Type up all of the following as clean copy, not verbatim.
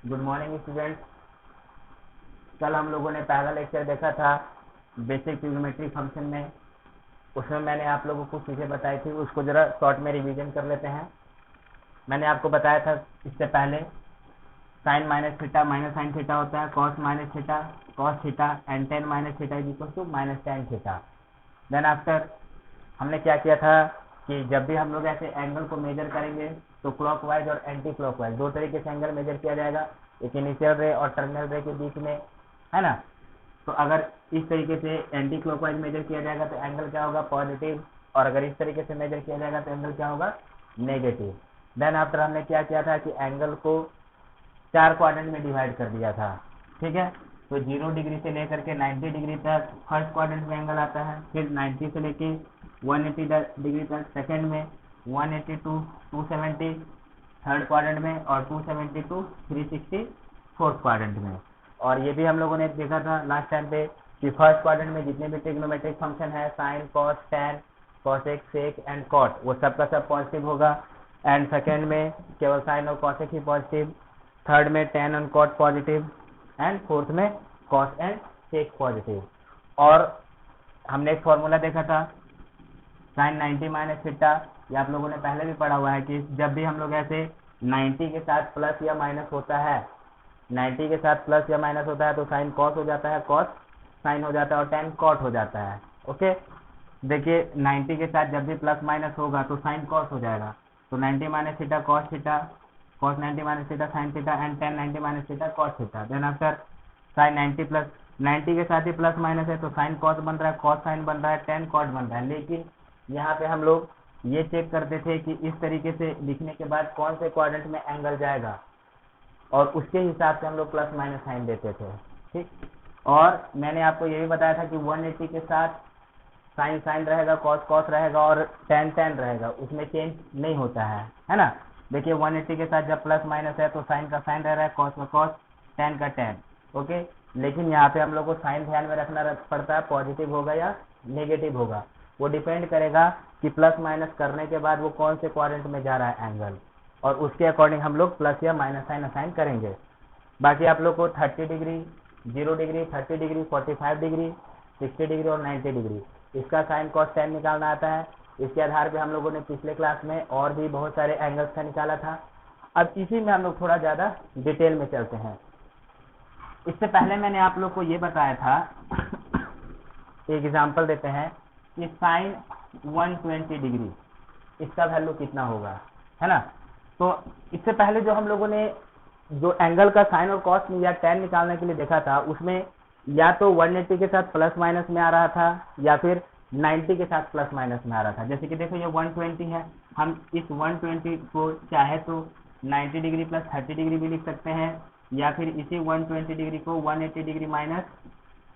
Good morning student. कल हम लोगों ने पहला लेक्चर देखा था बेसिक ट्रिग्नोमेट्रिक फंक्शन में। उसमें मैंने आप लोगों को चीज़ें बताई थी, उसको ज़रा शॉर्ट में रिवीजन कर लेते हैं। मैंने आपको बताया था इससे पहले sine minus theta minus sine theta होता है, cos minus theta cos theta and tan minus theta is equal to minus tan theta. Then after हमने क्या किया था कि जब भी हम लोग ऐसे एंगल को मेजर करेंगे तो क्लॉकवाइज और एंटी क्लॉकवाइज दो तरीके से एंगल मेजर किया जाएगा, एक इनिशियल रे और टर्मिनल रे के बीच में, है ना। तो अगर इस तरीके से एंटी क्लॉकवाइज मेजर किया जाएगा तो एंगल क्या होगा, पॉजिटिव, और अगर इस तरीके से मेजर किया जाएगा तो एंगल क्या होगा, नेगेटिव। देन आफ्टर हमने क्या किया था कि एंगल को 4 क्वाड्रेंट में डिवाइड कर दिया था, ठीक है। तो 0 डिग्री से लेकर के 90 डिग्री तक फर्स्ट क्वाड्रेंट में एंगल आता है, फिर 90 से लेके 180 डिग्री तक सेकंड में, 180 टू 270 थर्ड क्वाड्रेंट में, और 270 टू 360 फोर्थ क्वाड्रेंट में। और ये भी हम लोगों ने देखा था लास्ट टाइम पे कि फर्स्ट क्वाड्रेंट में जितने भी ट्रिग्नोमेट्रिक फंक्शन है, sine cos tan cosec sec and cot, वो सब का सब पॉजिटिव होगा। एंड सेकेंड में केवल साइन और कॉसेक ही पॉजिटिव, थर्ड में tan and cot positive, and fourth में कॉस एंड सेक पॉजिटिव। और हमने एक फॉर्मूला देखा था साइन 90 माइनस थीटा, ये आप लोगों ने पहले भी पढ़ा हुआ है कि जब भी हम लोग ऐसे 90 के साथ प्लस या माइनस होता है, 90 के साथ प्लस या माइनस होता है तो साइन कॉस हो जाता है, कॉस साइन हो जाता है और टैन कॉट हो जाता है। ओके, देखिए 90 के साथ जब भी प्लस माइनस होगा तो साइन कॉस हो जाएगा, तो 90 minus theta cos theta, cos 90 minus theta sine theta and tan 90 minus theta cos theta. Then after sine 90 plus 90 के साथ ही प्लस माइनस है तो साइन कॉस बन रहा है, कॉस साइन बन रहा है, टैन कॉट बन रहा है। लेकिन यहाँ पे हम लोग ये चेक करते थे कि इस तरीके से लिखने के बाद कौन से क्वाड्रेंट में एंगल जाएगा, और उसके हिसाब से हम लोग प्लस माइनस साइन देते थे, ठीक। और मैंने आपको ये भी बताया था कि 180 के साथ साइन साइन रहेगा, कॉस कॉस रहेगा और टैन टैन रहेगा, उसमें चेंज नहीं होता है ना। देखिए 180 के साथ जब प्लस माइनस है तो साइन का साइन रह रहा है, कॉस का कॉस, टैन का टैन। ओके, लेकिन यहाँ पे हम लोग को साइन ध्यान में रखना पड़ता है, पॉजिटिव होगा या नेगेटिव होगा, वो डिपेंड करेगा कि प्लस माइनस करने के बाद वो कौन से क्वाड्रेंट में जा रहा है एंगल, और उसके अकॉर्डिंग हम लोग प्लस या माइनस साइन असाइन करेंगे। बाकी आप लोग को 30 degree, 0 degree, 30 degree, 45 degree, 60 degree और 90 डिग्री इसका साइन कॉस टैन निकालना आता है। इसके आधार पे हम लोगों ने पिछले क्लास में और भी बहुत सारे एंगल्स का निकाला था। अब इसी में हम लोग थोड़ा ज़्यादा डिटेल में चलते हैं। इससे पहले मैंने आप लोग को ये बताया था, एक एग्जांपल देते हैं कि साइन 120 डिग्री इसका वैल्यू कितना होगा, है ना। तो इससे पहले जो हम लोगों ने जो एंगल का साइन और कॉस या टैन निकालने के लिए देखा था, उसमें या तो 180 के साथ प्लस माइनस में आ रहा था या फिर 90 के साथ प्लस माइनस में आ रहा था। जैसे कि देखो ये 120 है, हम इस 120 को चाहे तो 90 डिग्री प्लस 30 डिग्री भी लिख सकते हैं, या फिर इसी 120 डिग्री को 180 डिग्री माइनस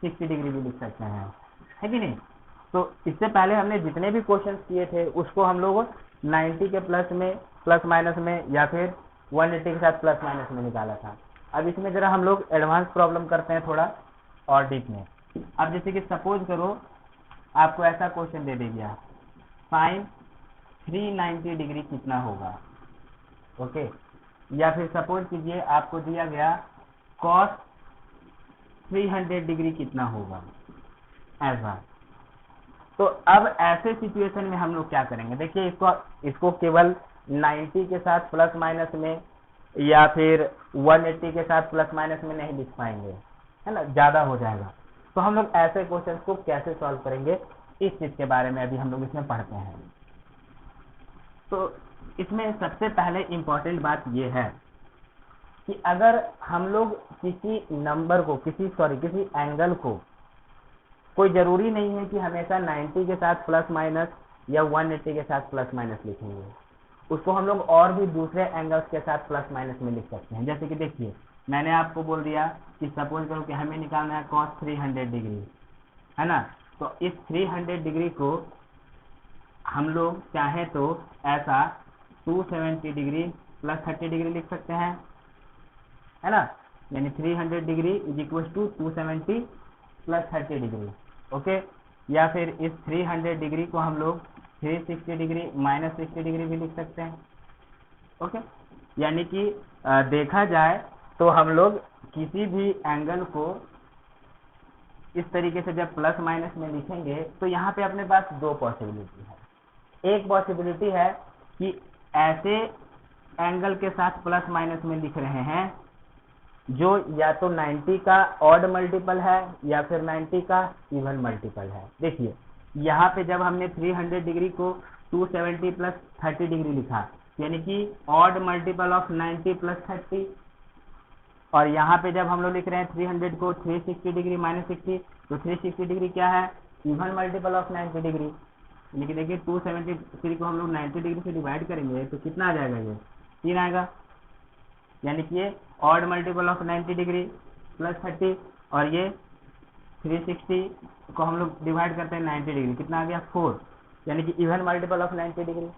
60 डिग्री भी लिख सकते हैं, है कि नहीं। तो इससे पहले हमने जितने भी क्वेश्चंस किए थे उसको हम लोग 90 के प्लस में, प्लस माइनस में, या फिर 180 के साथ प्लस माइनस में निकाला था। अब इसमें जरा हम लोग एडवांस प्रॉब्लम करते हैं थोड़ा और डीप में। अब जैसे कि सपोज करो आपको ऐसा क्वेश्चन दे दिया, साइन 390 डिग्री कितना होगा, ओके। या फिर सपोज कीजिए आपको दिया गया कॉस 300 डिग्री कितना होगा, ऐसा। तो अब ऐसे सिचुएशन में हम लोग क्या करेंगे, देखिए इसको केवल 90 के साथ प्लस माइनस में या फिर 180 के साथ प्लस माइनस में नहीं लिख पाएंगे, है ना, ज्यादा हो जाएगा। तो हम लोग ऐसे क्वेश्चन को कैसे सॉल्व करेंगे, इस चीज के बारे में अभी हम लोग इसमें पढ़ते हैं। तो इसमें सबसे पहले इंपॉर्टेंट बात यह है कि अगर हम लोग किसी नंबर को किसी एंगल को, कोई जरूरी नहीं है कि हमेशा 90 के साथ प्लस माइनस या 180 के साथ प्लस माइनस लिखेंगे, उसको हम लोग और भी दूसरे एंगल्स के साथ प्लस माइनस में लिख सकते हैं। जैसे कि देखिए मैंने आपको बोल दिया कि सपोज करो कि हमें निकालना है कॉस 300 डिग्री, है ना। तो इस 300 डिग्री को हम लोग चाहे तो ऐसा 270 डिग्री प्लस 30 डिग्री लिख सकते हैं, है ना, यानी 300 degree is equal to 270 plus 30 degree, okay. या फिर इस 300 डिग्री को हम लोग 360 डिग्री माइनस 60 डिग्री भी लिख सकते हैं, ओके। यानी कि देखा जाए तो हम लोग किसी भी एंगल को इस तरीके से जब प्लस माइनस में लिखेंगे तो यहाँ पे अपने पास दो पॉसिबिलिटी है। एक पॉसिबिलिटी है कि ऐसे एंगल के साथ प्लस माइनस में लिख रहे हैं जो या तो 90 का ऑड मल्टीपल है या फिर 90 का इवन मल्टीपल है। देखिए यहाँ पे जब हमने 300 डिग्री को 270 प्लस 30 डिग्री लिखा, यानी कि ऑड मल्टीपल ऑफ 90 प्लस 30, और यहाँ पे जब हम लोग लिख रहे हैं 300 को 360 डिग्री माइनस 60, तो 360 डिग्री क्या है, इवन मल्टीपल ऑफ 90 डिग्री। यानी कि देखिए 273 को हम लोग 90 डिग्री से डिवाइड करेंगे तो कितना आ जाएगा, ये 3 आएगा। यानी कि ये odd multiple of 90 degree plus 30, और ये 360 को हम लोग डिवाइड करते हैं 90 डिग्री, कितना आ गया 4, यानी कि इवन मल्टीपल ऑफ 90 डिग्री।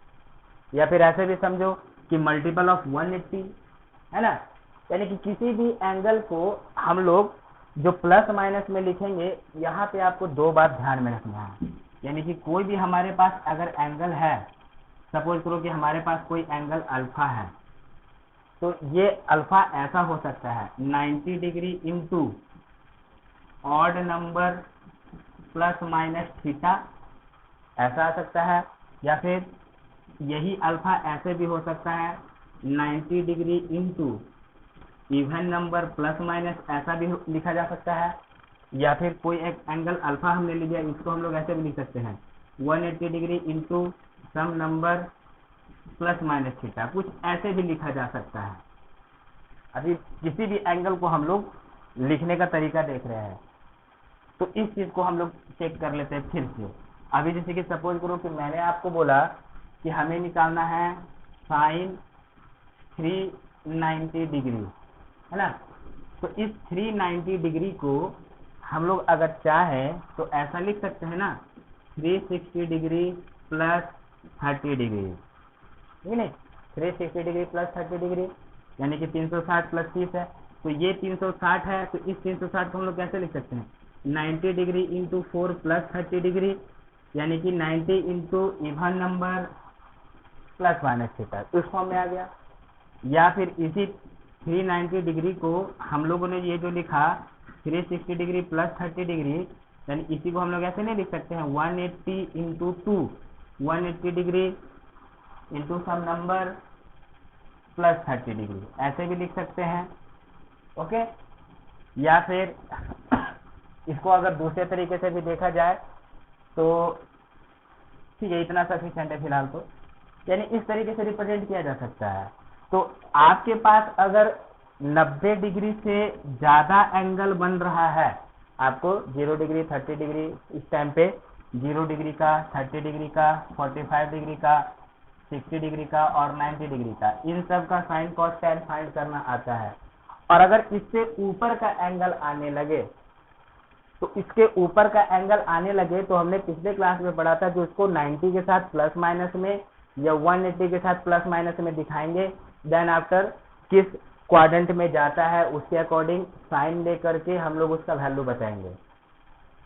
या फिर ऐसे भी समझो कि मल्टीपल ऑफ 180 है ना। यानी कि किसी भी एंगल को हम लोग जो प्लस माइनस में लिखेंगे, यहाँ पे आपको दो बात ध्यान में रखना है। यानी कि कोई भी हमारे पास अगर एंगल है, सपोज करो कि हमारे पास कोई एंगल अल्फा है, तो ये अल्फा ऐसा हो सकता है 90 degree into odd number plus minus theta, ऐसा आ सकता है। या फिर यही अल्फा ऐसे भी हो सकता है 90 degree into even number plus minus, ऐसा भी लिखा जा सकता है। या फिर कोई एक एंगल अल्फा हमने ले लिया, इसको हम लोग ऐसे भी लिख सकते हैं 180 degree into sum number plus minus theta, कुछ ऐसे भी लिखा जा सकता है। अभी किसी भी एंगल को हम लोग लिखने का तरीका देख रहे हैं, तो इस चीज को हम लोग चेक कर लेते हैं फिर से। अभी जैसे कि सपोज करो कि मैंने आपको बोला कि हमें निकालना है साइन 390 डिग्री, है ना। तो इस 390 डिग्री को हम लोग अगर चाहें तो ऐसा लिख सकते हैं ना, 360 डिग्री प्लस 30 डिग्री, ठीक है नहीं, 360 डिग्री प्लस 30 डिग्री, यानी कि 360 प्लस 30 है, तो ये 360 है। तो इस 360 को हम लोग कैसे लिख सकते हैं, 90 डिग्री इंटू 4 प्लस 30 डिग्री, यानी कि 90 into even number plus minus theta, उस फॉर्म में आ गया। या फिर इसी 390 डिग्री को हम लोगों ने ये जो लिखा 360 डिग्री प्लस 30 डिग्री, यानी इसी को हम लोग ऐसे नहीं लिख सकते हैं 180 into 2, 180 degree into sum number plus 30 degree, ऐसे भी लिख सकते हैं। ओके। या फिर इसको अगर दूसरे तरीके से भी देखा जाए तो ठीक है, इतना सफिशिएंट है फिलहाल तो, यानी इस तरीके से रिप्रेजेंट किया जा सकता है। तो आपके पास अगर 90 डिग्री से ज्यादा एंगल बन रहा है, आपको 0 डिग्री 30 डिग्री, इस टाइम पे 0 डिग्री का, 30 डिग्री का, 45 डिग्री का, 60 डिग्री का और 90 डिग्री का, इन सब का साइन कॉस टैन फाइंड करना आता है। और अगर इससे ऊपर का एंगल आने लगे, तो इसके ऊपर का एंगल आने लगे तो हमने पिछले क्लास में पढ़ा था कि उसको 90 के साथ प्लस माइनस में या 180 के साथ प्लस माइनस में दिखाएंगे। देन आफ्टर किस क्वाड्रेंट में जाता है उसके अकॉर्डिंग साइन लेकर के हम लोग उसका वैल्यू बताएंगे।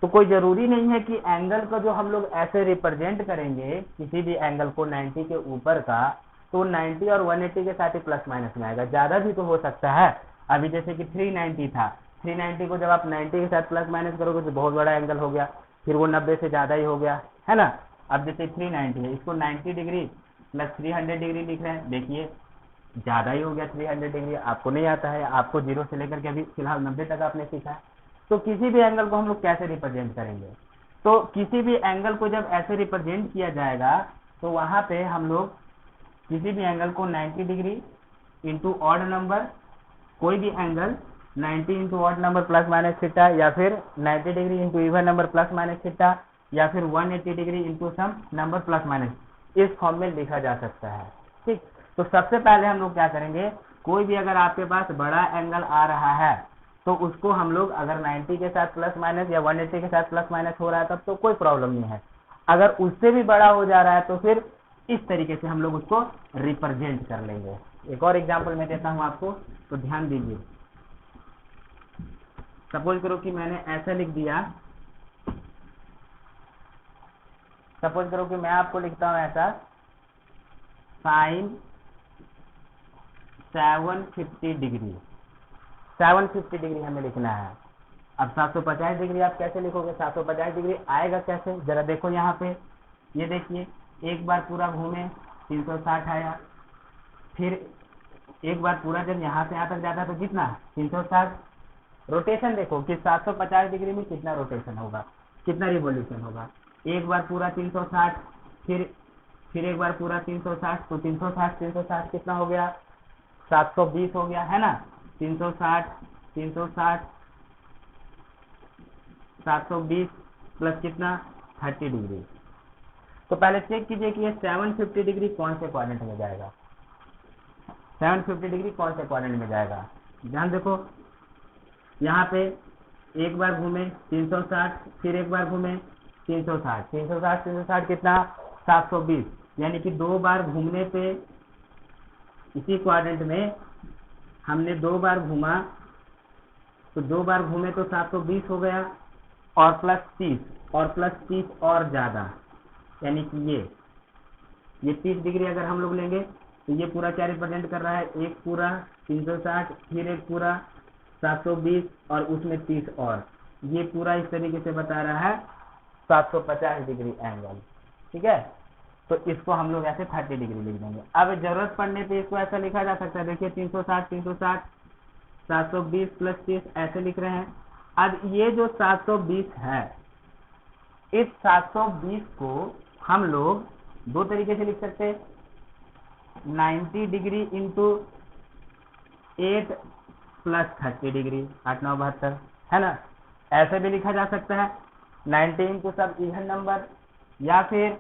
तो कोई जरूरी नहीं है कि एंगल को जो हम लोग ऐसे रिप्रेजेंट करेंगे, किसी भी एंगल को 90 के ऊपर का, तो 90 और 180 के साथ ही प्लस माइनस में आएगा, ज्यादा भी तो हो सकता है। अभी जैसे कि 390 था, 390 को जब आप 90 के साथ प्लस माइनस करोगे तो बहुत बड़ा एंगल हो गया, फिर वो 90 से ज्यादा ही हो गया, है ना। अब जैसे 390 है, इसको 90 डिग्री प्लस 300 डिग्री लिख रहे हैं, देखिए ज्यादा ही हो गया 300 डिग्री। आपको नहीं आता है, आपको 0 से लेकर के अभी फिलहाल 90 तक आपने सीखा है। तो किसी भी एंगल को हम लोग कैसे रिप्रेजेंट करेंगे, तो किसी भी एंगल को जब ऐसे रिप्रेजेंट किया जाएगा तो वहां पे हम लोग किसी भी एंगल को 90 डिग्री इंटू ऑड नंबर, कोई भी angle 90 into odd number plus minus theta, या फिर 90 degree into even number plus minus theta, या फिर 180 degree into sum number plus minus, इस फॉर्म में लिखा जा सकता है। ठीक, तो सबसे पहले हम लोग क्या करेंगे, कोई भी अगर आपके पास बड़ा एंगल आ रहा है तो उसको हम लोग अगर 90 के साथ प्लस माइनस या 180 के साथ प्लस माइनस हो रहा है तब तो कोई प्रॉब्लम नहीं है। अगर उससे भी बड़ा हो जा रहा है तो फिर इस तरीके से हम लोग उसको रिप्रेजेंट कर लेंगे। एक और एग्जांपल मैं देता हूं आपको, तो ध्यान दीजिए। सपोज करो कि मैंने ऐसा लिख दिया, सपोज करो कि मैं आपको लिखता हूं ऐसा साइन 750 डिग्री, 750 डिग्री हमें लिखना है। अब 750 डिग्री आप कैसे लिखोगे, 750 डिग्री आएगा कैसे, जरा देखो यहाँ पे, ये देखिए एक बार पूरा घूमे 360 आया, फिर एक बार पूरा जब यहाँ से यहाँ तक जाता तो कितना 360। रोटेशन देखो कि 750 डिग्री में कितना रोटेशन होगा, कितना रिवॉल्यूशन होगा। एक बार पूरा 360, फिर एक बार पूरा 360, तो 360 कितना हो गया 720 हो गया है ना। 360 720 प्लस कितना 30 डिग्री। तो पहले चेक कीजिए कि ये 750 डिग्री कौन से क्वाड्रेंट में जाएगा, 750 डिग्री कौन से क्वाड्रेंट में जाएगा। ध्यान देखो यहाँ पे एक बार घूमे 360, फिर एक बार घूमे 360 कितना 720, यानी कि 2 बार घूमने पे इसी क्वाड्रेंट में हमने 2 बार घूमा, तो 2 बार घूमे तो 720 हो गया, और प्लस 30 और ज्यादा, यानी कि ये 30 डिग्री अगर हम लोग लेंगे तो ये पूरा क्या रिप्रेजेंट कर रहा है, एक पूरा 360, फिर एक पूरा 720 और उसमें 30 और, ये पूरा इस तरीके से बता रहा है 750 डिग्री एंगल। ठीक है, तो इसको हम लोग ऐसे 30 डिग्री लिख देंगे। अब जरूरत पड़ने पे इसको ऐसा लिखा जा सकता है, देखिए 360 720 प्लस 30 ऐसे लिख रहे हैं। अब ये जो 720 है, इस 720 को हम लोग 2 तरीके से लिख सकते हैं, 90 डिग्री इंटू 8 प्लस 30 डिग्री, 8 9 72 है ना। ऐसे भी लिखा जा सकता है 90 इंटू सब इवन नंबर, या फिर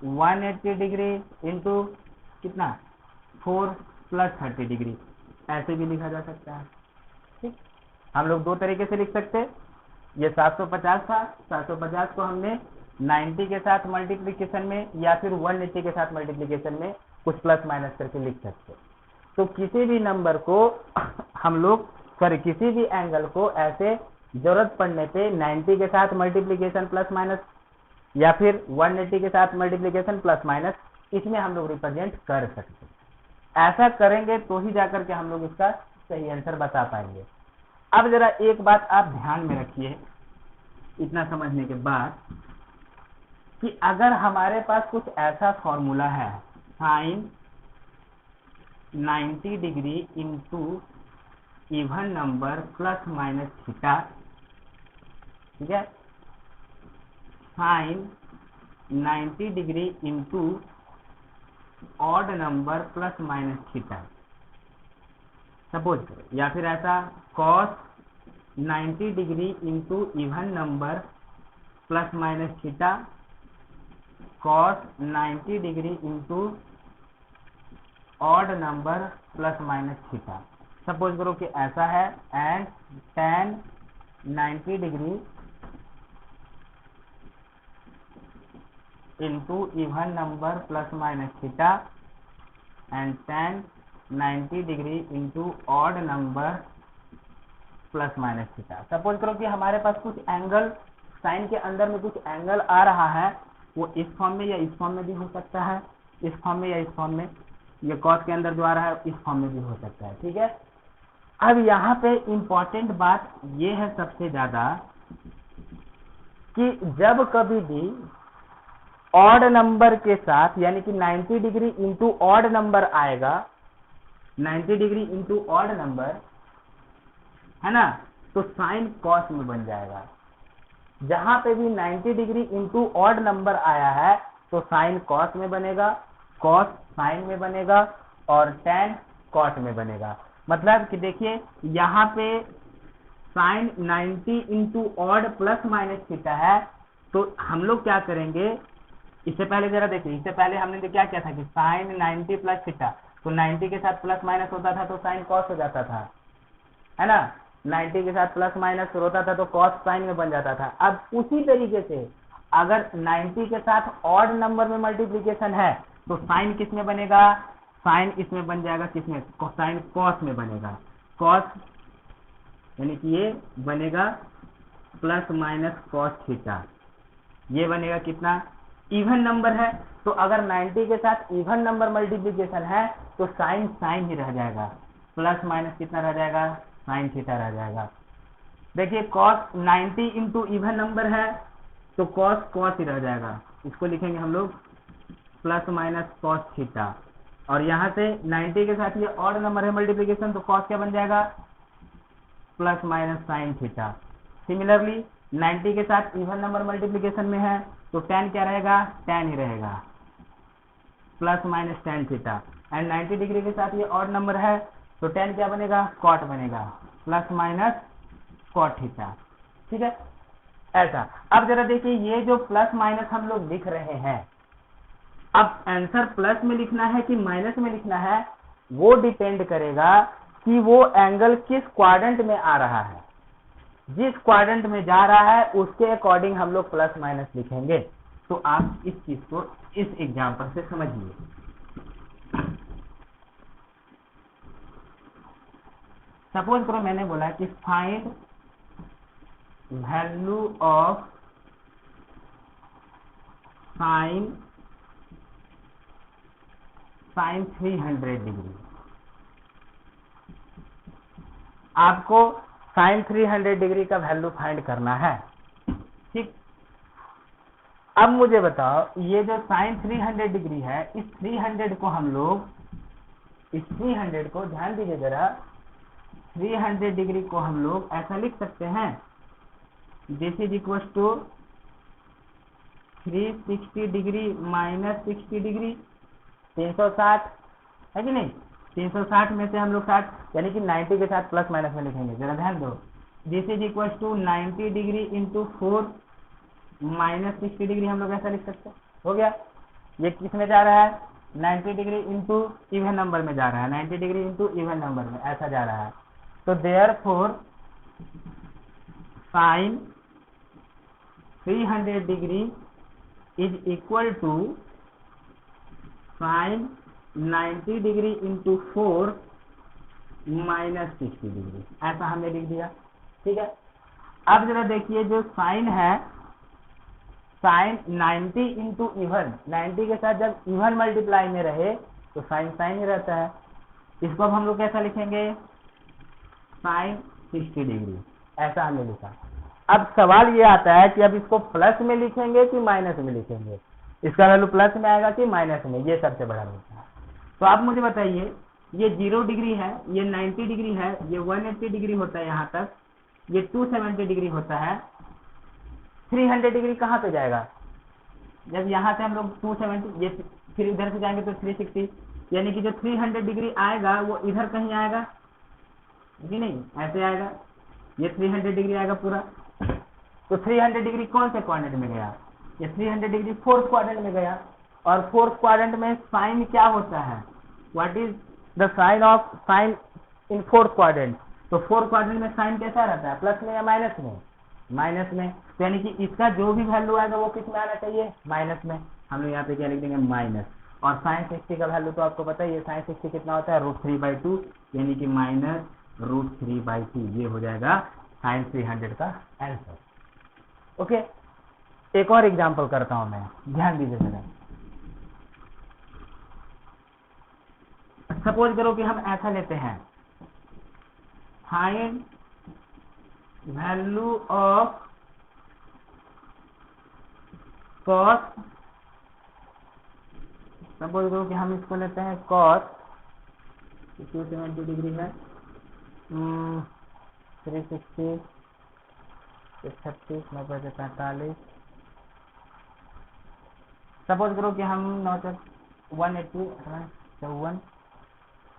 180 डिग्री इंटू कितना 4 प्लस 30 डिग्री, ऐसे भी लिखा जा सकता है। ठीक, हम लोग 2 तरीके से लिख सकते हैं। ये 750 था, 750 को हमने 90 के साथ मल्टीप्लिकेशन में या फिर 180 के साथ मल्टीप्लिकेशन में कुछ प्लस माइनस करके लिख सकते हैं। तो किसी भी नंबर को हम लोग किसी भी एंगल को ऐसे जरूरत पड़ने पे 90 के साथ मल्टीप्लिकेशन प्लस माइनस या फिर 180 के साथ मल्टीप्लिकेशन प्लस माइनस, इसमें हम लोग रिप्रेजेंट कर सकते हैं। ऐसा करेंगे तो ही जाकर के हम लोग इसका सही आंसर बता पाएंगे। अब जरा एक बात आप ध्यान में रखिए, इतना समझने के बाद, कि अगर हमारे पास कुछ ऐसा फॉर्मूला है, sine 90 degree into even number plus minus theta, ठीक है, sine 90 degree into odd number plus minus theta, suppose करो, या फिर ऐसा cos 90 degree into even number plus minus theta, cos 90 degree into odd number plus minus theta. Suppose करो कि ऐसा है, and tan 90 degree into even number plus minus theta and tan 90 degree into odd number plus minus theta. Suppose करो कि हमारे पास कुछ angle, sign के अंदर में कुछ एंगल आ रहा है, वो इस फॉर्म में या इस फॉर्म में भी हो सकता है, इस फॉर्म में या इस फॉर्म में, ये कॉस के अंदर जो आ रहा है इस फॉर्म में भी हो सकता है। ठीक है, अब यहाँ पे इंपॉर्टेंट बात ये है सबसे ज्यादा, कि जब कभी भी ऑड नंबर के साथ, यानी कि 90 डिग्री इंटू ऑड नंबर आएगा, 90 डिग्री इंटू ऑड नंबर है ना, तो साइन कॉस में बन जाएगा। जहां पे भी 90 डिग्री इंटू ऑड नंबर आया है तो साइन कॉस में बनेगा, कॉस साइन में बनेगा और tan कॉट में बनेगा। मतलब कि देखिए यहाँ पे sine 90 into odd plus minus theta है, तो हम लोग क्या करेंगे, इससे पहले जरा देखिए, इससे पहले हमने क्या किया था कि साइन 90 प्लस थीटा, तो 90 के साथ प्लस माइनस होता था तो साइन कॉस हो जाता था, है ना। 90 के साथ प्लस माइनस होता था तो कॉस साइन में बन जाता था। अब उसी तरीके से अगर 90 के साथ ऑड नंबर में मल्टीप्लिकेशन है तो साइन किस में बनेगा, साइन इसमें बन जाएगा, किसमें, साइन कॉस में बनेगा। कॉस यानी कि ये बनेगा प्लस माइनस कॉस थीटा, ये बनेगा कितना, इवन नंबर है, तो अगर 90 के साथ इवन नंबर मल्टीप्लिकेशन है तो साइन साइन ही रह जाएगा, प्लस माइनस कितना रह जाएगा, साइन थीटा रह जाएगा। देखिए कॉस 90 इंटू इवन नंबर है तो कॉस कॉस ही रह जाएगा, इसको लिखेंगे हम लोग प्लस माइनस कॉस थीटा, और यहाँ से 90 के साथ ये ऑड नंबर है मल्टीप्लीकेशन, तो कॉस क्या बन जाएगा plus minus sine theta. Similarly 90 के साथ इवन नंबर मल्टीप्लीकेशन में है तो tan क्या रहेगा, tan ही रहेगा, plus minus tan theta. And 90 degree के साथ ये ऑड नंबर है तो tan क्या बनेगा, कॉट बनेगा, प्लस माइनस कॉट थीटा। ठीक है ऐसा। अब जरा देखिए ये जो प्लस माइनस हम लोग लिख रहे हैं, अब आंसर प्लस में लिखना है कि माइनस में लिखना है वो डिपेंड करेगा कि वो एंगल किस क्वाड्रेंट में आ रहा है। जिस क्वाड्रेंट में जा रहा है उसके अकॉर्डिंग हम लोग प्लस माइनस लिखेंगे। तो आप इस चीज को इस एग्जांपल से समझिए। सपोज करो मैंने बोला कि find value of sine 300 degree. आपको साइन 300 डिग्री का वैल्यू फाइंड करना है। ठीक, अब मुझे बताओ ये जो साइन 300 डिग्री है, इस 300 को हम लोग, इस 300 को ध्यान दीजिए जरा, 300 डिग्री को हम लोग ऐसा लिख सकते हैं, this is equal to 360 degree minus 60 degree, 360 है कि नहीं। 360 में से हम लोग 60 यानी कि 90 के साथ प्लस माइनस में लिखेंगे, जरा ध्यान दो। This is equal to 90 degree into 4 minus 60 degree हम लोग ऐसा लिख सकते हैं। हो गया। ये किस में जा रहा है, 90 डिग्री इंटू इवन नंबर में जा रहा है, 90 डिग्री इंटू इवन नंबर में ऐसा जा रहा है। तो therefore sine 300 degree is equal to sine 90 degree into 4 minus 60 degree, ऐसा हमने लिख दिया। ठीक है। अब जरा देखिए जो साइन है, साइन 90 इंटू इवन, 90 के साथ जब इवन मल्टीप्लाई में रहे तो साइन साइन ही रहता है। इसको अब हम लोग कैसा लिखेंगे, साइन 60 डिग्री, ऐसा हमने लिखा। अब सवाल ये आता है कि अब इसको प्लस में लिखेंगे कि माइनस में लिखेंगे, इसका वैल्यू प्लस में आएगा कि माइनस में, ये सबसे बड़ा मुद्दा है। तो आप मुझे बताइए, ये 0 डिग्री है, ये 90 डिग्री है, ये 180 डिग्री होता है यहाँ तक, ये 270 डिग्री होता है, 300 डिग्री कहाँ पे जाएगा, जब यहाँ से हम लोग 270, ये फिर इधर से जाएंगे तो 360, यानी कि जो 300 डिग्री आएगा वो इधर कहीं आएगा कि नहीं, ऐसे आएगा, ये 300 डिग्री आएगा पूरा। तो 300 डिग्री कौन से क्वाड्रेंट में गया, ये 300 डिग्री फोर्थ क्वाड्रेंट में गया। और फोर्थ क्वाड्रेंट में साइन क्या होता है, what is the sign of sine in fourth quadrant. तो फोर्थ क्वाड्रेंट में साइन कैसा रहता है, प्लस में या माइनस में, माइनस में। तो यानी कि इसका जो भी वैल्यू आएगा वो किस में आना चाहिए, माइनस में। हम लोग यहाँ पे क्या लिख देंगे, माइनस। और साइन 60 का वैल्यू तो आपको पता ही है, साइन 60 कितना होता है, √3/2, यानी कि माइनस √3/2। ये हो जाएगा साइन 300 का आंसर। ओके, एक और एग्जांपल करता हूं मैं, ध्यान दीजिए जरा। सपोज करो कि हम ऐसा लेते हैं, find value of cos, suppose करो कि हम इसको लेते हैं कॉस 270 डिग्री है, 360 36 90 से 45। सपोज करो कि हम 180 54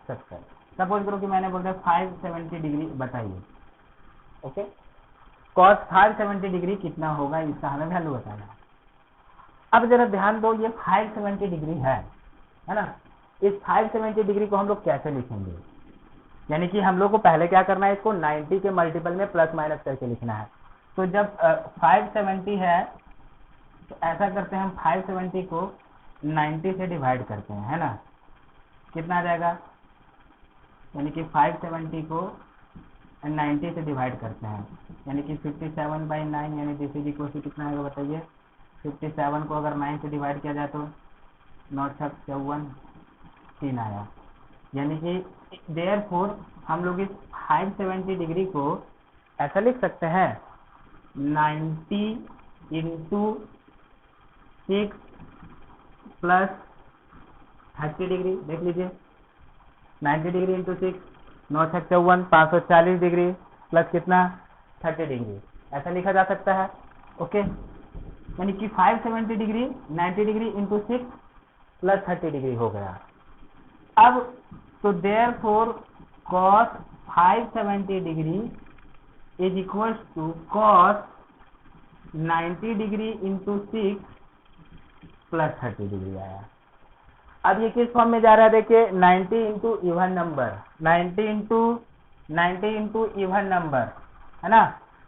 70। सपोज करो कि मैंने बोल दिया 570 डिग्री बताइए। ओके, कॉस 570 डिग्री कितना होगा, इसका हमें वैल्यू बताना है। अब जरा ध्यान दो, ये 570 डिग्री है ना। इस 570 डिग्री को हम लोग कैसे लिखेंगे, यानी कि हम लोग को पहले क्या करना है, इसको 90 के मल्टीपल में प्लस माइनस करके लिखना है। तो जब 570 है तो ऐसा करते हैं, हम 570 को 90 से डिवाइड करते हैं, है ना, कितना आ जाएगा, यानी कि 570 को 90 से डिवाइड करते हैं, यानी कि 57/9, यानी दिस इज इक्वल टू कितना आएगा बताइए। 57 को अगर 9 से डिवाइड किया जाए तो 9 × 54 3 आया। यानी कि देयरफॉर हम लोग इस 570 डिग्री को ऐसा लिख सकते हैं 90 इंटू 6 प्लस 30 डिग्री। देख लीजिए 90 डिग्री इंटू 6, 9 6 54, 540 डिग्री प्लस कितना 30 डिग्री, ऐसा लिखा जा सकता है। ओके, यानी कि 570 degree 90 degree into 6 plus 30 degree हो गया। अब तो therefore cos 570 degree is equal to cos 90 degree into 6 plus 30 degree आया। अब ये किस फॉर्म में जा रहा है, देखिए 90 into even number, 90 into even number है ना।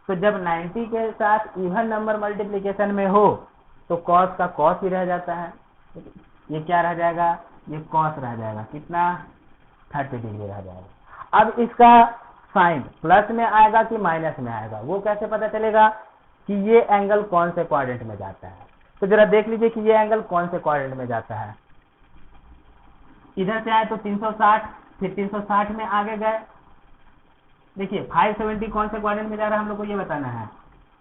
तो जब 90 के साथ इवन नंबर मल्टीप्लीकेशन में हो तो cos का cos ही रह जाता है, ये क्या रह जाएगा, ये cos रह जाएगा, कितना 30 डिग्री रह जाएगा। अब इसका साइन प्लस में आएगा कि माइनस में आएगा, वो कैसे पता चलेगा कि ये एंगल कौन से क्वाड्रेंट में जाता है। तो जरा देख लीजिए कि ये एंगल कौन से क्वाड्रेंट में जाता है। इधर से आए तो 360, फिर 360 में आगे गए। देखिए 570 कौन से क्वाड्रेंट में जा रहा है हम लोग को ये बताना है।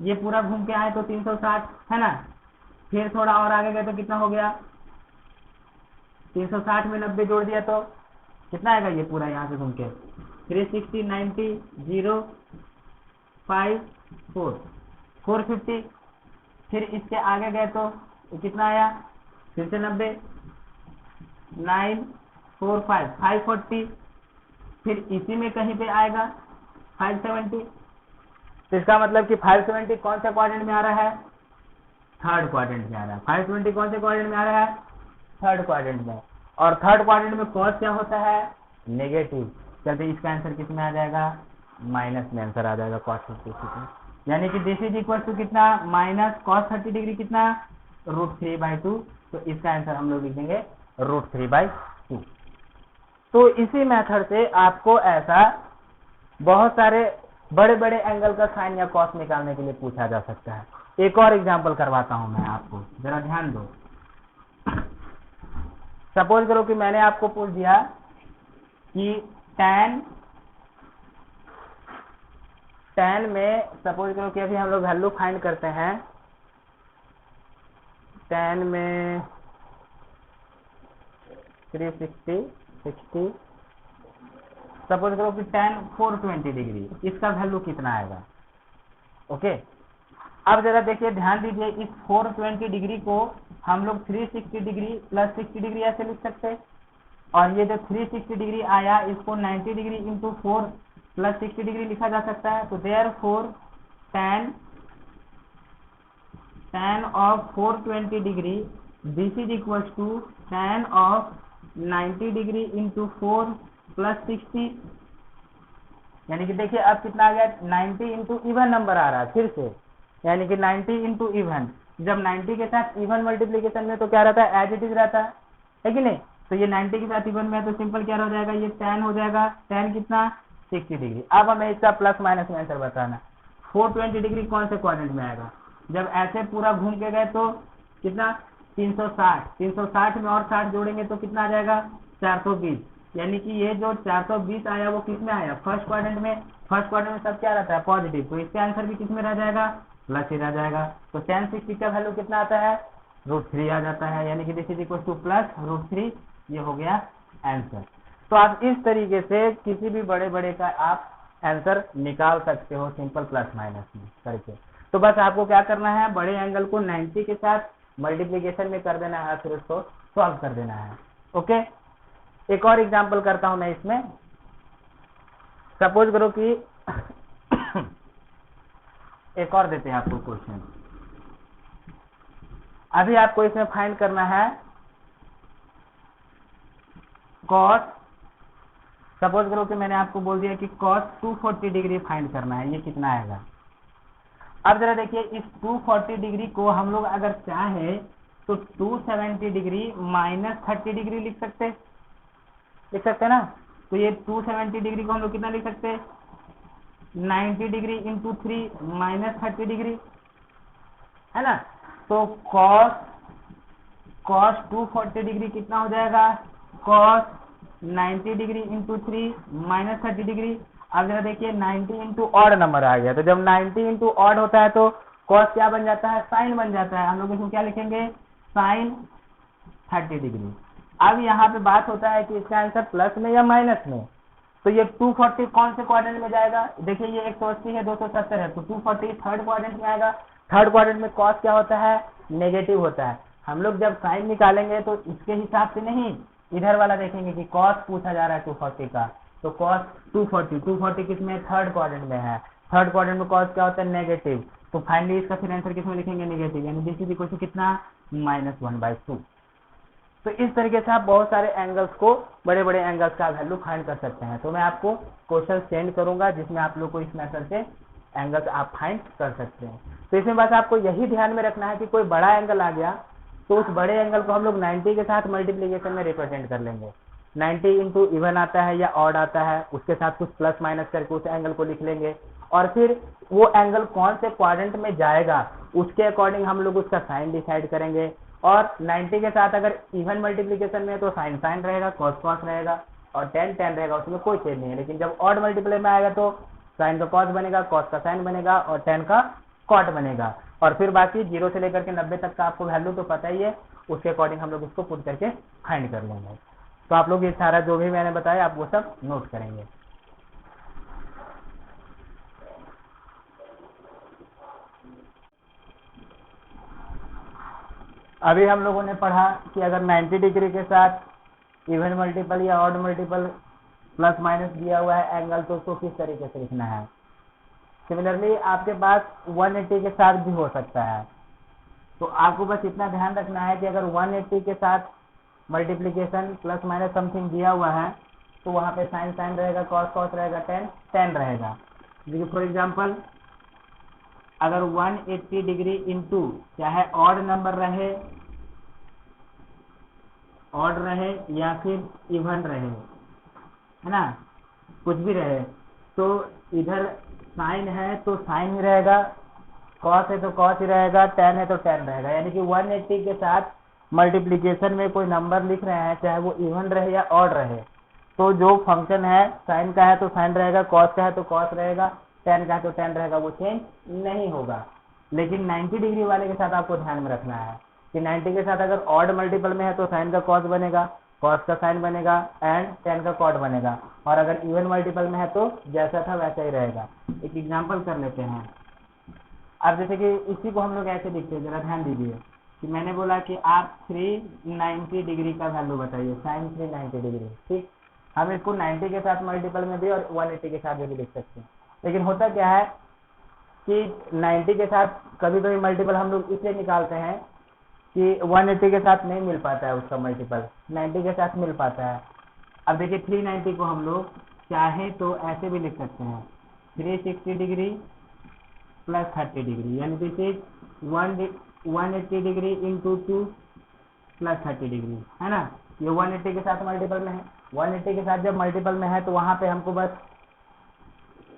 ये पूरा घूम के आए तो 360 है ना, फिर थोड़ा और आगे गए तो कितना हो गया, 360 में 90 जोड़ दिया तो कितना आएगा, ये पूरा यहाँ से घूम के 360, 90, 0, 5, 4, 450। फिर इसके आगे गए तो कितना आया, फिर से 90, 9, 4, 5, 540। फिर इसी में कहीं पे आएगा 570। तो इसका मतलब कि 570 कौन सा क्वाड्रेंट में आ रहा है, थर्ड क्वाड्रेंट में आ रहा है। 570 कौन से क्वाड्रेंट में आ रहा है, थर्ड क्वाड्रेंट में। और थर्ड क्वाड्रेंट में कॉस क्या होता है, नेगेटिव। चलते इसका आंसर किस में आ जाएगा, माइनस में आंसर आ जाएगा cos 30। यानी कि दिस इज इक्वल टू कितना, माइनस cos 30 डिग्री कितना, √3/2। तो इसका आंसर हम लोग लिखेंगे √3/2। तो इसी मेथड से आपको ऐसा बहुत सारे बड़े बड़े एंगल का साइन या कॉस निकालने के लिए पूछा जा सकता है। एक और एग्जांपल करवाता हूं मैं आपको, जरा ध्यान दो। सपोज करो कि मैंने आपको पूछ दिया कि tan में, सपोज करो कि अभी हम लोग वैल्यू फाइंड करते हैं, tan में 360, 60, सपोज करो कि tan 420 डिग्री, इसका वैल्यू कितना आएगा। ओके, अब जरा देखिए ध्यान दीजिए, इस 420 डिग्री को हम लोग 360 डिग्री प्लस 60 डिग्री ऐसे लिख सकते हैं, और ये जो 360 डिग्री आया इसको 90 डिग्री इंटू 4 प्लस 60 डिग्री लिखा जा सकता है। तो therefore tan of 420 degree this is equal to tan of 90 degree into 4 plus 60। यानी कि देखिए अब कितना आ गया, 90 इंटू इवन नंबर आ रहा है फिर से, यानी कि 90 इंटू इवन। जब 90 के साथ इवन मल्टीप्लीकेशन में तो क्या रहता है, एज इट इज रहता है कि नहीं। तो ये 90 के साथ इवन में है तो सिंपल क्या हो जाएगा, ये tan हो जाएगा, tan कितना 60 डिग्री। अब हमें इसका प्लस माइनस में आंसर बताना। 420 डिग्री कौन से क्वाड्रेंट में आएगा, जब ऐसे पूरा घूम के गए तो कितना 360 में और 60 जोड़ेंगे तो कितना आ जाएगा 420। यानी कि ये जो 420 आया वो किस में आया, फर्स्ट क्वाड्रेंट में। फर्स्ट क्वाड्रेंट में सब क्या रहता है, पॉजिटिव। तो इसका आंसर भी किस में रह जाएगा, प्लस ही रह जाएगा। तो tan 60 का वैल्यू कितना आता है, √3 आ जाता है। यानी कि this is equal two plus √3, ये हो गया आंसर। तो आप इस तरीके से किसी भी बड़े बड़े का आप आंसर निकाल सकते हो, सिंपल प्लस माइनस में करके। तो बस आपको क्या करना है, बड़े एंगल को 90 के साथ मल्टीप्लीकेशन में कर देना है, फिर उसको सॉल्व कर देना है। ओके, एक और एग्जांपल करता हूं मैं इसमें। सपोज करो कि एक और देते हैं आपको क्वेश्चन। अभी आपको इसमें फाइंड करना है cos, सपोज करो कि मैंने आपको बोल दिया कि cos 240 डिग्री फाइंड करना है, ये कितना आएगा। अब जरा देखिए, इस 240 डिग्री को हम लोग अगर चाहे तो 270 डिग्री माइनस 30 डिग्री लिख सकते हैं ना। तो ये 270 डिग्री को हम लोग कितना लिख सकते हैं, 90 डिग्री इंटू 3 माइनस 30 डिग्री है ना। तो cos 240 डिग्री कितना हो जाएगा, cos 90 degree into 3 minus 30 degree. अब जरा देखिए 90 इंटू ऑड नंबर आ गया, तो जब 90 इंटू ऑड होता है तो कॉस क्या बन जाता है, साइन बन जाता है। हम लोग इसमें क्या लिखेंगे, साइन 30 डिग्री। अब यहाँ पे बात होता है कि इसका आंसर प्लस में या माइनस में, तो ये 240 कौन से क्वाड्रेंट में जाएगा, देखिए ये 180 है, 270 है, तो 240 थर्ड क्वाड्रेंट में आएगा। थर्ड क्वाड्रेंट में कॉस क्या होता है, नेगेटिव होता है। हम लोग जब साइन निकालेंगे तो इसके हिसाब से नहीं, इधर वाला देखेंगे कि कॉस पूछा जा रहा है 240 का, तो कॉस 240 किसमें, थर्ड क्वाड्रेंट में है। थर्ड क्वाड्रेंट में कॉस क्या होता है, नेगेटिव। तो फाइनली इसका फिर आंसर किसमें लिखेंगे, नेगेटिव, यानी दिस इज इक्वल टू कितना, -1/2। तो इस तरीके से आप बहुत सारे एंगल्स को, बड़े बड़े एंगल्स का वैल्यू फाइंड कर सकते हैं। तो मैं आपको क्वेश्चन सेंड करूंगा जिसमें आप लोग को इस मेथड से एंगल्स आप फाइंड कर सकते हैं। तो इसमें बस आपको यही ध्यान में रखना है कि कोई बड़ा एंगल आ गया तो उस बड़े एंगल को हम लोग 90 के साथ मल्टीप्लीकेशन में रिप्रेजेंट कर लेंगे। 90 इंटू इवन आता है या ऑड आता है, उसके साथ कुछ प्लस माइनस करके उस एंगल को लिख लेंगे, और फिर वो एंगल कौन से क्वाड्रेंट में जाएगा उसके अकॉर्डिंग हम लोग उसका साइन डिसाइड करेंगे। और 90 के साथ अगर इवन मल्टीप्लीकेशन में है तो साइन साइन रहेगा, कॉस कॉस रहेगा, और टेन टेन रहेगा, उसमें कोई चेंज नहीं है। लेकिन जब ऑड मल्टीप्लाई में आएगा तो साइन का कॉस बनेगा, कॉस का साइन बनेगा, और टेन का कॉट बनेगा। और फिर बाकी 0 से लेकर के 90 तक का आपको वैल्यू तो पता ही है, उसके अकॉर्डिंग हम लोग उसको पुट करके फाइंड कर लेंगे। तो आप लोग ये सारा जो भी मैंने बताया आप वो सब नोट करेंगे। अभी हम लोगों ने पढ़ा कि अगर 90 डिग्री के साथ इवन मल्टीपल या ऑड मल्टीपल प्लस माइनस दिया हुआ है एंगल, तो उसको किस तरीके से लिखना है। सिमिलरली आपके पास 180 के साथ भी हो सकता है, तो आपको बस इतना ध्यान रखना है कि अगर 180 के साथ मल्टीप्लीकेशन प्लस माइनस समथिंग दिया हुआ है तो वहां पे साइन साइन रहेगा, कॉस कॉस रहेगा, टेन टेन रहेगा। देखिए फॉर एग्जांपल अगर 180 डिग्री इंटू चाहे ऑड नंबर रहे, ऑड रहे या फिर इवन रहे, है ना, कुछ भी रहे, तो इधर साइन है तो साइन ही रहेगा, कॉस है तो कॉस ही रहेगा, टेन है तो टेन रहेगा। यानी कि 180 के साथ मल्टीप्लीकेशन में कोई नंबर लिख रहे हैं, चाहे वो इवन रहे या ऑड रहे, तो जो फंक्शन है साइन का है तो साइन रहेगा, कॉस का है तो कॉस रहेगा, टेन का है तो टेन रहेगा, वो चेंज नहीं होगा। लेकिन 90 डिग्री वाले के साथ आपको ध्यान में रखना है कि 90 के साथ अगर ऑड मल्टीपल में है तो साइन का कॉस बनेगा, कॉस का साइन बनेगा, एंड टेन का कॉट बनेगा, और अगर इवन मल्टीपल में है तो जैसा था वैसा ही रहेगा। एक एग्जांपल कर लेते हैं। अब जैसे कि इसी को हम लोग ऐसे लिखते हैं, जरा ध्यान दीजिए कि मैंने बोला कि आप 390 डिग्री का वैल्यू बताइए, साइन 390 डिग्री, ठीक। हम इसको 90 के साथ मल्टीपल में भी और 180 के साथ भी लिख सकते हैं। लेकिन होता क्या है कि 90 के साथ कभी कभी मल्टीपल हम लोग इसलिए निकालते हैं कि 180 के साथ नहीं मिल पाता है उसका मल्टीपल, 90 के साथ मिल पाता है। अब देखिए 390 को हम लोग चाहे तो ऐसे भी लिख सकते हैं, 360 डिग्री प्लस 30 डिग्री, यानी this is 180 degree into 2 plus 30 degree, है ना। ये 180 के साथ मल्टीपल में है। 180 के साथ जब मल्टीपल में है तो वहां पे हमको बस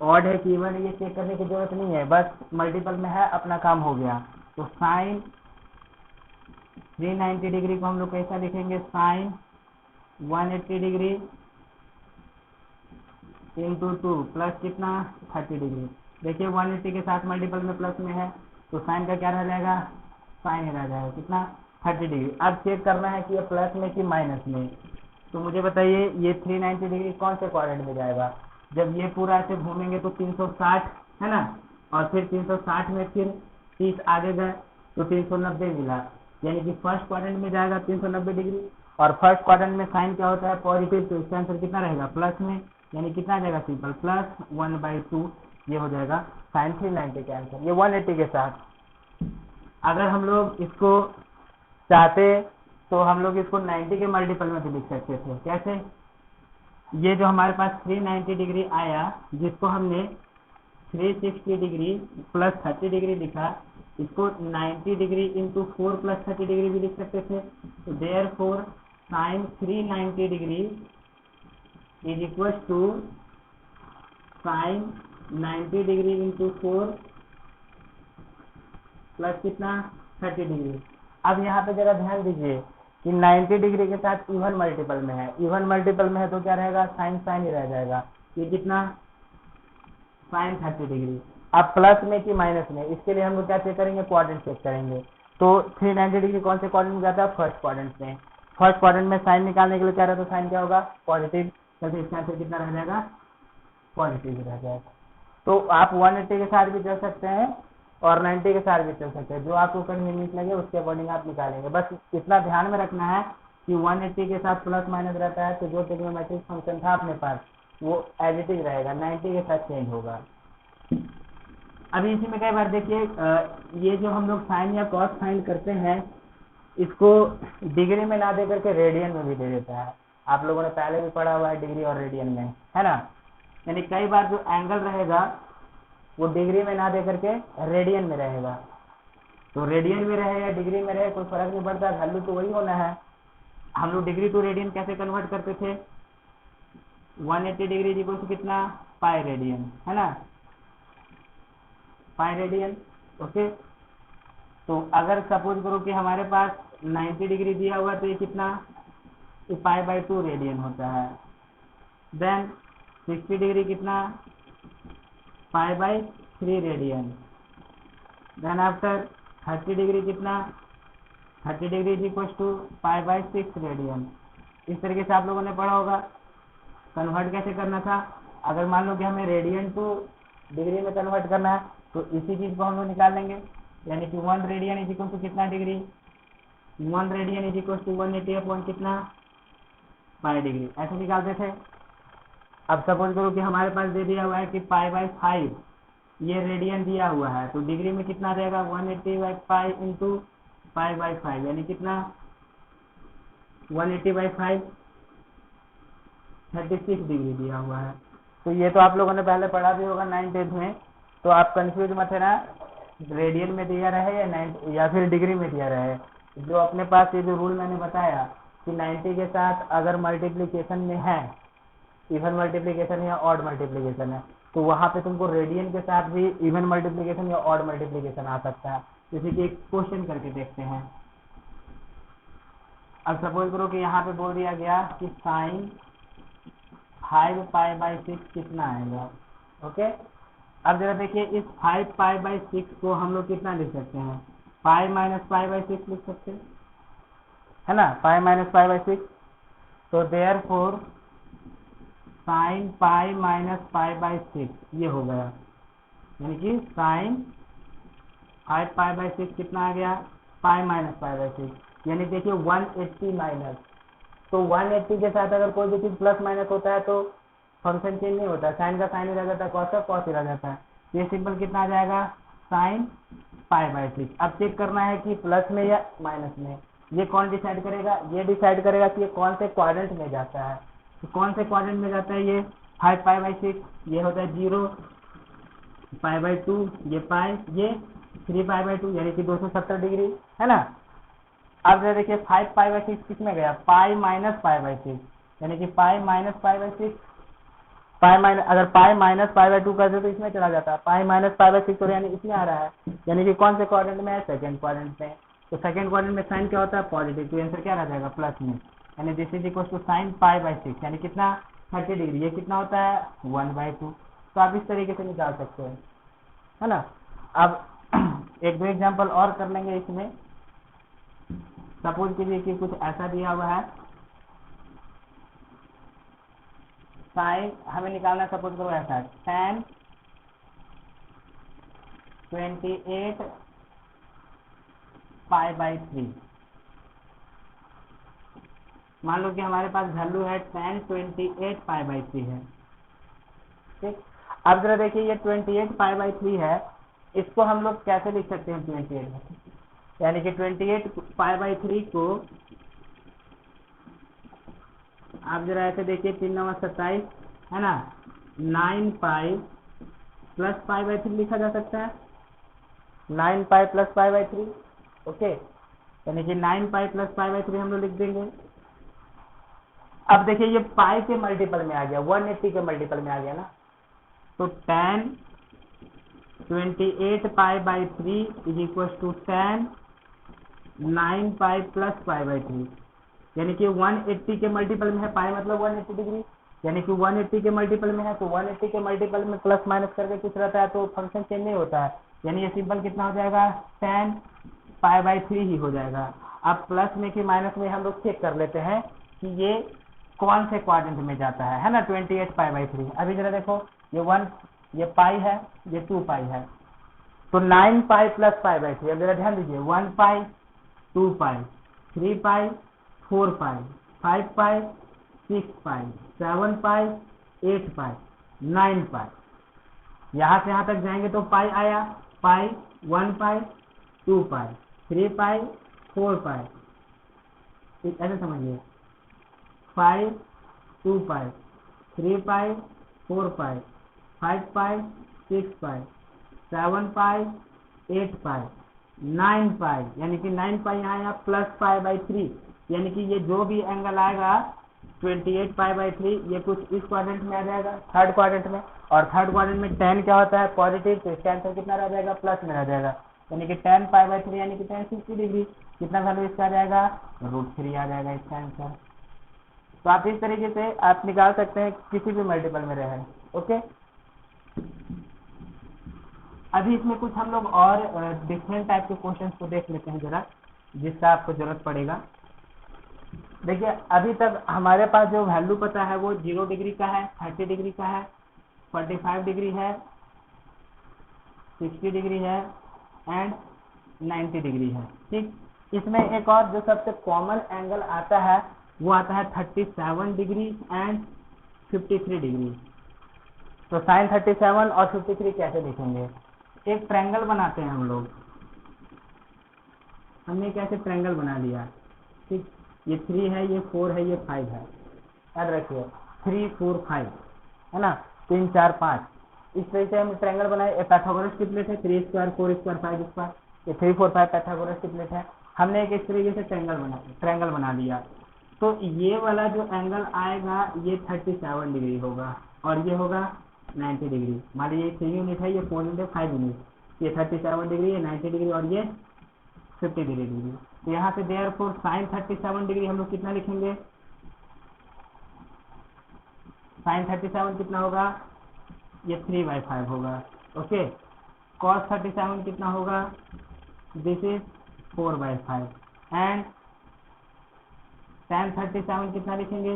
ऑड है कि इवन ये चेक करने की जरूरत नहीं है, बस मल्टीपल में है, अपना काम हो गया। तो साइन 390 डिग्री को हम लोग कैसा लिखेंगे, साइन 180 डिग्री इंटू 2 प्लस कितना 30 डिग्री। देखिए 180 के साथ मल्टीपल में प्लस में है तो साइन का क्या रह जाएगा, साइन रह जाएगा कितना 30 डिग्री। अब चेक करना है कि ये प्लस में कि माइनस में, तो मुझे बताइए ये 390 डिग्री कौन से क्वाड्रेंट में जाएगा। जब ये पूरा ऐसे घूमेंगे तो 360 है ना, और फिर 360 में फिर 30 आगे गए तो 390 मिला, यानी कि फर्स्ट क्वाड्रेंट में जाएगा 390 डिग्री। और फर्स्ट क्वाड्रेंट में साइन क्या होता है, पॉजिटिव, तो इसका आंसर कितना रहेगा, प्लस में, यानी कितना जाएगा सिंपल प्लस 1/2, ये हो जाएगा साइन 390 का आंसर। ये 180 के साथ। अगर हम लोग इसको चाहते तो हम लोग इसको 90 के मल्टीपल में भी लिख सकते थे। कैसे, ये जो हमारे पास 390 डिग्री आया, जिसको हमने 360 डिग्री प्लस 30 डिग्री लिखा, इसको 90 डिग्री इंटू 4 प्लस 30 डिग्री भी लिख सकते थे। तो therefore sine 390 degree is equal to sine 90 degree into 4 plus कितना 30 डिग्री। अब यहाँ पे जरा ध्यान दीजिए कि 90 डिग्री के साथ इवन मल्टीपल में है, इवन मल्टीपल में है तो क्या रहेगा, साइन साइन ही रह जाएगा। ये कितना साइन 30 डिग्री। अब प्लस में कि माइनस में, इसके लिए हम लोग क्या चेक करेंगे, क्वाड्रेंट चेक करेंगे। तो 390 डिग्री कौन से क्वाड्रेंट में जाता है, फर्स्ट क्वाड्रेंट में। फर्स्ट क्वाड्रेंट में साइन निकालने के लिए क्या रहता है, साइन क्या होगा, पॉजिटिव, तो इसका आंसर कितना रह जाएगा, पॉजिटिव रह जाएगा। तो आप 180 के साथ भी चल सकते हैं और 90 के साथ भी चल सकते हैं, जो आपको कन्वीनियंट लगे उसके अकॉर्डिंग आप निकालेंगे। बस इतना ध्यान में रखना है कि 180 के साथ प्लस माइनस रहता है, तो जो ट्रिग्नोमेट्रिक फंक्शन था अपने पास वो एज इट इज रहेगा, 90 के साथ चेंज होगा। अभी इसी में कई बार देखिए, ये जो हम लोग साइन या कॉस फाइंड करते हैं, इसको डिग्री में ना दे करके रेडियन में भी दे देता है। आप लोगों ने पहले भी पढ़ा हुआ है डिग्री और रेडियन में, है ना। यानी कई बार जो एंगल रहेगा वो डिग्री में ना दे करके रेडियन में रहेगा। तो रेडियन में रहे या डिग्री में रहे कोई फर्क नहीं पड़ता, वैल्यू तो वही होना है। हम लोग डिग्री टू रेडियन कैसे कन्वर्ट करते थे, 180 डिग्री इक्वल टू कितना, पाई रेडियन, है ना, पाई रेडियन। ओके, तो अगर सपोज करो कि हमारे पास 90 डिग्री दिया हुआ तो ये कितना, पाई बाई 2 रेडियन होता है। देन 60 डिग्री कितना, pi by 3 radian. Then after 30 degree कितना, 30 degree is equal to pi by 6 radian. इस तरीके से आप लोगों ने पढ़ा होगा। कन्वर्ट कैसे करना था, अगर मान लो कि हमें रेडियन टू डिग्री में कन्वर्ट करना है तो इसी चीज को हम लोग निकाल लेंगे, यानी कि 1 रेडियन इज इक्वल टू कितना degree, 1 radian is equal to 180 upon कितना, पाई डिग्री, ऐसे निकालते थे। अब सपोज करो कि हमारे पास दे दिया हुआ है कि पाई बाई 5 ये रेडियन दिया हुआ है, तो डिग्री में कितना रहेगा, 180 by pi into pi by 5, यानी कितना, 180 बाई 5, 36 डिग्री दिया हुआ है। तो ये तो आप लोगों ने पहले पढ़ा भी होगा 9th में, तो आप कंफ्यूज मत है ना, रेडियन में दिया रहे या फिर डिग्री में दिया रहे। जो अपने पास ये जो रूल मैंने बताया कि 90 के साथ अगर मल्टीप्लीकेशन में है, इवन मल्टीप्लीकेशन या ऑड मल्टीप्लीकेशन है, तो वहां पे तुमको रेडियन के साथ भी इवन मल्टीप्लीकेशन या ऑड मल्टीप्लीकेशन आ सकता है। जैसे कि एक क्वेश्चन करके देखते हैं। अब सपोज करो कि यहाँ पे बोल दिया गया कि साइन 5 पाई बाई 6 कितना आएगा। ओके, अब जरा देखिए, इस 5 पाई बाई 6 को हम लोग कितना लिख सकते हैं, पाई माइनस पाई बाई 6 लिख सकते हैं, है ना, पाई माइनस पाई बाई 6। तो therefore sine pi minus pi by 6 ये हो गया, यानी कि साइन 5 पाई बाई 6 कितना आ गया, पाई माइनस पाई बाई 6, यानी देखिए 180 माइनस। तो 180 के साथ अगर कोई भी चीज प्लस माइनस होता है तो फंक्शन चेंज नहीं होता है, साइन का साइन ही रह जाता है, कॉस का कॉस ही रह जाता है। ये सिंपल कितना आ जाएगा, साइन पाई बाई 6। अब चेक करना है कि प्लस में या माइनस में, ये कौन डिसाइड करेगा, ये डिसाइड करेगा कि ये कौन से क्वाड्रेंट में जाता है। तो कौन से क्वाड्रेंट में जाता है, ये 5 पाई बाई 6 ये होता है 0, पाई बाई 2 ये पाई, ये 3 पाई बाई 2 यानी कि 270 डिग्री, है ना। अब जरा देखिए 5 पाई बाई 6 किस में गया, पाई माइनस पाई बाई 6, यानी कि pi minus pi by 6, pi minus, अगर पाई माइनस पाई बाई 2 कर दे तो इसमें चला जाता है, पाई माइनस पाई बाई 6 तो यानी इसमें आ रहा है, यानी कि कौन से क्वाड्रेंट में है, सेकंड क्वाड्रेंट में। तो सेकंड क्वाड्रेंट में साइन क्या होता है, पॉजिटिव, तो आंसर क्या रह जाएगा, प्लस में, यानी this is equal to sine pi by 6, यानी कितना, 30 डिग्री। ये कितना होता है, 1/2। तो आप इस तरीके से निकाल सकते हैं, है ना। अब एक दो एग्जाम्पल और कर लेंगे इसमें। सपोज कीजिए कि कुछ ऐसा दिया हुआ है, साइन हमें निकालना, सपोज करो ऐसा है, tan 28 पाई बाई 3। मान लो कि हमारे पास वैल्यू है tan 28 पाई बाई 3 है, ठीक। अब जरा देखिए ये 28 पाई बाई 3 है, इसको हम लोग कैसे लिख सकते हैं 28, यानी कि 28 पाई बाई 3 को आप जरा ऐसे देखिए, 3 9 27, है ना, 9 पाई प्लस पाई बाई 3 लिखा जा सकता है, 9 pi plus pi by 3। Okay, यानी कि 9 पाई प्लस पाई बाई 3 हम लोग लिख देंगे। अब देखिए ये पाई के मल्टीपल में आ गया, 180 के मल्टीपल में आ गया ना, तो tan 28 pi by 3 is equal to tan 9 pi plus pi by 3, यानी कि 180 के मल्टीपल में है, पाई मतलब 180 डिग्री, यानी कि 180 के मल्टीपल में है तो 180 के मल्टीपल में प्लस माइनस करके कुछ रहता है तो फंक्शन चेंज नहीं होता है, यानी ये सिंपल कितना हो जाएगा tan π/3 ही हो जाएगा। अब प्लस में कि माइनस में हम लोग चेक कर लेते हैं कि ये कौन से क्वाड्रेंट में जाता है ना, 28 π/3। अभी जरा देखो ये पाई है, ये 2 पाई है, तो 9 पाई प्लस π/3। अब जरा ध्यान दीजिए 1 पाई 2 पाई 3 पाई 4 पाई 5 पाई 6 पाई 7 पाई 8 पाई 9 पाई। यहाँ से यहाँ तक जाएंगे तो पाई आया, पाई 1 पाई 2 पाई 3 पाई 4 पाई, ऐसे समझिए 5 2 पाई 3 पाई 4 पाई 5 पाई 6 पाई 7 पाई 8 पाई 9 पाई, यानी कि 9 पाई यहाँ आया प्लस π/3, यानी कि ये जो भी एंगल आएगा 28 π/3 ये कुछ इस क्वाड्रेंट में आ जाएगा, थर्ड क्वाड्रेंट में। और थर्ड क्वाड्रेंट में tan क्या होता है पॉजिटिव, तो इसका आंसर कितना रह जाएगा प्लस में रह जाएगा, यानी कि tan π/3 यानी कि tan 60 डिग्री। कितना वैल्यू इसका आ जाएगा √3 आ जाएगा इसका आंसर। तो आप इस तरीके से आप निकाल सकते हैं किसी भी मल्टीपल में रहे। ओके, अभी इसमें कुछ हम लोग और डिफरेंट टाइप के क्वेश्चंस को देख लेते हैं जरा, जिसका आपको जरूरत पड़ेगा। देखिए अभी तक हमारे पास जो वैल्यू पता है वो 0 डिग्री का है, 30 डिग्री का है, 45 डिग्री है, 60 डिग्री है एंड 90 डिग्री है। ठीक, इसमें एक और जो सबसे कॉमन एंगल आता है वो आता है 37 डिग्री एंड 53 डिग्री। तो साइन 37 और 53 कैसे लिखेंगे? एक ट्रायंगल बनाते हैं हम लोग। हमने कैसे ट्रायंगल बना लिया, ठीक, ये 3 है, ये 4 है, ये 5 है, याद रखिए 3 4 5 है ना, 3 4 5, इस तरीके से हम ट्रायंगल बनाए। पाइथागोरस की प्लेट है 3 स्क्वायर 4 स्क्वायर 5 स्क्वायर, ये 3 4 5 पाइथागोरस की प्लेट है। हमने एक इस तरीके से ट्रायंगल बना लिया, तो ये वाला जो एंगल आएगा ये 37 डिग्री होगा और ये होगा 90 डिग्री। मान लीजिए 3 यूनिट है, ये 4 यूनिट है, 5 यूनिट, ये 37 डिग्री, ये 90 डिग्री और ये 50 डिग्री। तो यहाँ से देयरफॉर साइन 37 डिग्री हम लोग कितना लिखेंगे, साइन 37 कितना होगा, ये 3/5 होगा। ओके, कॉस 37 कितना होगा, दिस इज 4/5 एंड tan 37 कितना लिखेंगे,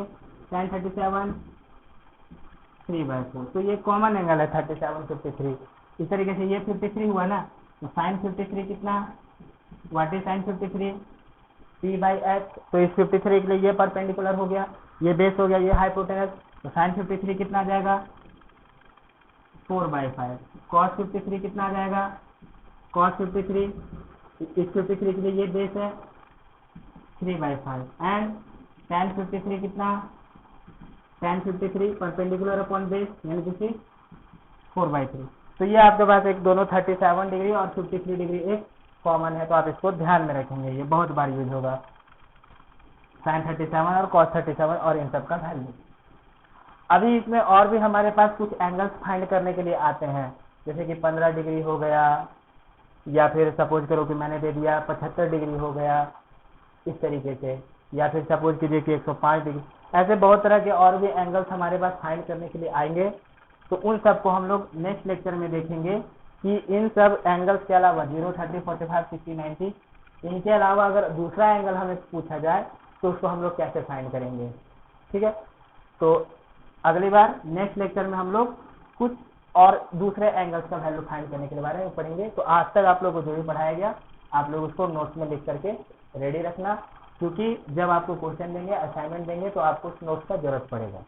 tan 37 3/4। तो ये कॉमन एंगल है 37 53। इस तरीके से ये 53 हुआ ना, तो साइन 53 कितना, व्हाट इज साइन 53, p/h। तो इस 53 के लिए ये परपेंडिकुलर हो गया, ये बेस हो गया, ये हाइपोटेनस, तो साइन 53 कितना आ जाएगा 4/5। कॉस 53 कितना आ जाएगा, कॉस 53 इस 53 के लिए ये बेस है 3/5 एंड tan 53 कितना, tan 53 परपेंडिकुलर अपॉन बेस यानी कि 4/3। तो ये आपके पास एक दोनों 37 डिग्री और 53 डिग्री एक कॉमन है, तो आप इसको ध्यान में रखेंगे, ये बहुत बार यूज होगा, sin 37 और cos 37 और इन सब का वैल्यू। अभी इसमें और भी हमारे पास कुछ एंगल्स फाइंड करने के लिए आते हैं, जैसे कि 15 डिग्री हो गया, या फिर सपोज करो कि मैंने दे दिया 75 डिग्री हो गया इस तरीके से, या फिर सपोज कीजिए कि 105 डिग्री। ऐसे बहुत तरह के और भी एंगल्स हमारे पास फाइंड करने के लिए आएंगे, तो उन सब को हम लोग नेक्स्ट लेक्चर में देखेंगे कि इन सब एंगल्स के अलावा 0 30 45 60 90 इनके अलावा अगर दूसरा एंगल हमें पूछा जाए तो उसको हम लोग कैसे फाइंड करेंगे। ठीक है, तो अगली बार नेक्स्ट लेक्चर में हम लोग कुछ और दूसरे एंगल्स का वैल्यू फाइंड करने के बारे में पढ़ेंगे। तो आज तक आप लोग को जो भी पढ़ाया गया आप लोग उसको नोट्स में लिख करके रेडी रखना, क्योंकि जब आपको क्वेश्चन देंगे, असाइनमेंट देंगे तो आपको उस नोट्स का जरूरत पड़ेगा।